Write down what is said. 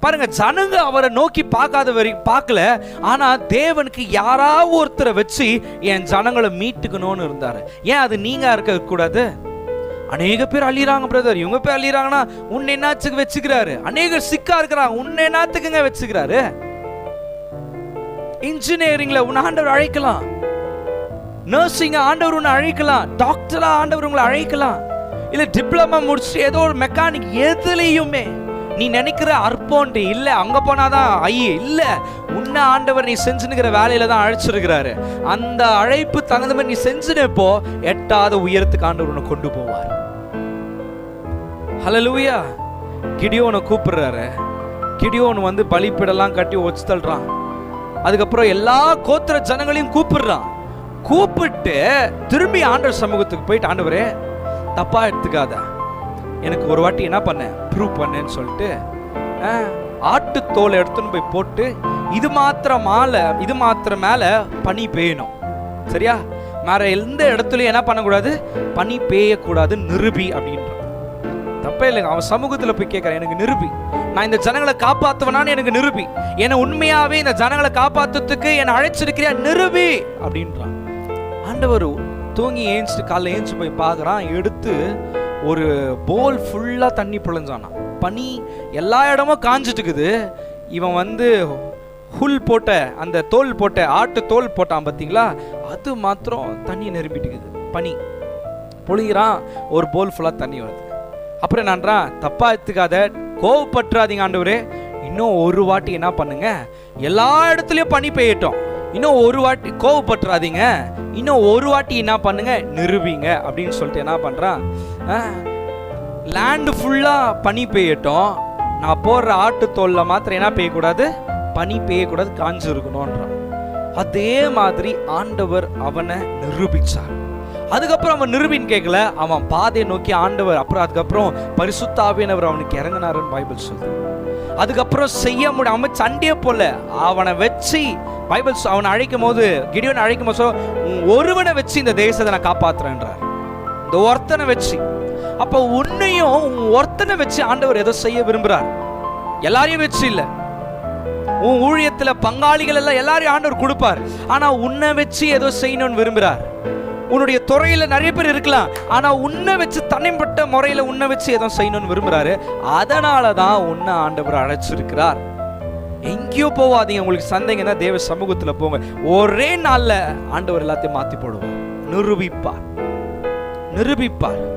பாருங்க, ஜனங்க அவரை நோக்கி பார்க்கல. ஆனா தேவனுக்கு யாராவது ஒருத்தரை வச்சு என் ஜனங்களை மீட்டுக்கணும்னு இருந்தாரு. ஏன் அது நீங்க இருக்க கூடாது? அநேக பேர் அழிறாங்க பிரதர், இவங்க பேர் அழிறாங்கன்னா உன்னை என்னத்துக்கு வச்சுக்கிறாரு? அநேகர் சிக்கா இருக்கிறாங்க, உன்னை என்னத்துக்குங்க வச்சுக்கிறாரு? இன்ஜினியரிங்ல உன்னை ஆண்டவர் அழைக்கலாம், நர்சிங் ஆண்டவர் உன்னை அழைக்கலாம், டாக்டரா ஆண்டவர் உங்களை அழைக்கலாம், இல்ல டிப்ளமா முடிச்சு ஏதோ ஒரு மெக்கானிக், எதுலையுமே நீ நினைக்கிற அற்போன்ட்டு இல்ல, அங்க போனாதான் இல்ல, உன்னை ஆண்டவர் நீ செஞ்சுனுக்கிற வேலையில தான் அழைச்சிருக்கிறாரு. அந்த அழைப்பு தகுந்த மாதிரி நீ செஞ்சுனப்போ 8வது உயரத்துக்கு ஆண்டவர் உன்னை கொண்டு போவார். ஹல்லேலூயா. கிடியோனை கூப்பிடுறாரு. கிடியோன் வந்து பலிபீடெல்லாம் கட்டி ஒச்சு தள்ளுறான். அதுக்கப்புறம் எல்லா கோத்திர ஜனங்களையும் கூப்பிட்டு திரும்பி ஆண்டவர் சமூகத்துக்கு போயிட்டு, ஆண்டவரே தப்பா எடுத்துக்காத, எனக்கு ஒரு வாட்டி என்ன பண்ண ப்ரூவ் பண்ணேன்னு சொல்லிட்டு ஆட்டு தோல் எடுத்துன்னு போய் போட்டு, இது மாத்திரம் மேல பனி பெய்யணும், சரியா? வேற எந்த இடத்துலயும் என்ன பண்ணக்கூடாது, பனி பெய்யக்கூடாது, நிருபி அப்படின்ற. தப்பே இல்லைங்க. அவன் சமூகத்துல போய் கேட்கறேன், எனக்கு நிருபி, நான் இந்த ஜனங்களை காப்பாத்துவனான்னு எனக்கு நிருபி, என்னை உண்மையாவே இந்த ஜனங்களை காப்பாத்துறதுக்கு என்னை அழைச்சிருக்கிறியா, நிருபி அப்படின்றான். ஆண்டவர் தூங்கி ஏஞ்சிட்டு காலைல ஏஞ்சி போய் பார்க்குறான். எடுத்து ஒரு போல் ஃபுல்லா தண்ணி புழிஞ்சானா. பனி எல்லா இடமும் காஞ்சிட்டு இருக்குது. இவன் வந்து ஹுல் போட்ட அந்த தோல் போட்ட ஆட்டு தோல் போட்டான் பார்த்தீங்களா, அது மாத்திரம் தண்ணி நிரம்பிட்டு இருக்குது. பனி பொழிகிறான், ஒரு போல் ஃபுல்லா தண்ணி வருது. அப்புறம் என்னன்றான், தப்பா எடுத்துக்காத, கோவப்பட்டுறாதீங்க ஆண்டவரே, இன்னும் ஒரு வாட்டி என்ன பண்ணுங்க, எல்லா இடத்துலயும் பனி பெய்யட்டும், இன்னும் ஒரு வாட்டி கோவப்பட்டுறாதீங்க, இன்னும் ஒரு வாட்டி என்ன பண்ணுங்க, நிரூபிங்க அப்படின்னு சொல்லிட்டு என்ன பண்றான், லேண்டு ஃபுல்லா பனி பெய்யட்டும், நான் போடுற ஆட்டு தோல்ல மாத்திரம் என்ன பெய்யக்கூடாது, பனி பெய்யக்கூடாது, காஞ்சு இருக்கணும்ன்றான். அதே மாதிரி ஆண்டவர் அவனை நிரூபிச்சார். அதுக்கப்புறம் அவன் நிரூபின்னு கேட்கல, அவன் பாதையை நோக்கி ஆண்டவர் அதுக்கப்புறம் பரிசுத்த ஆவியானவர் அவனுக்கு இறங்கினாருன்னு பைபிள் சொல்லுது. அதுக்கப்புறம் செய்ய முடியும், அவன் சண்டையே போல, அவனை வச்சு பைபிள் அவனை அழைக்கும் போது, கிடியோனை அழைக்கும் போது ஒருவனை வச்சு இந்த தேசத்தை நான் காப்பாத்துறேன்றார், இந்த ஒருத்தனை வச்சு. அப்ப உன்னையும் ஒருத்தனை வச்சு ஆண்டவர் எதை செய்ய விரும்புறார், எல்லாரையும் வச்சு இல்ல. உன் ஊழியத்துல பங்காளிகள் எல்லாம் எல்லாரையும் ஆண்டவர் கொடுப்பார், ஆனா உன்னை வச்சு ஏதோ செய்யணும்னு விரும்புறார். உன்னுடைய துறையில நிறைய பேர் இருக்கலாம், ஆனா உன்னை வச்சு தனிப்பட்ட முறையில உன்னை வச்சு ஏதோ செய்யணும்னு விரும்புறாரு. அதனாலதான் உன்னை ஆண்டவர் அழைச்சிருக்கிறார். எங்கேயோ போவாதீங்க, உங்களுக்கு சந்தேகம் தான் தேவ சமூகத்துல போங்க. ஒரே நாள்ல ஆண்டவர் எல்லாத்தையும் மாத்தி போடுவார், நிரூபிப்பார்.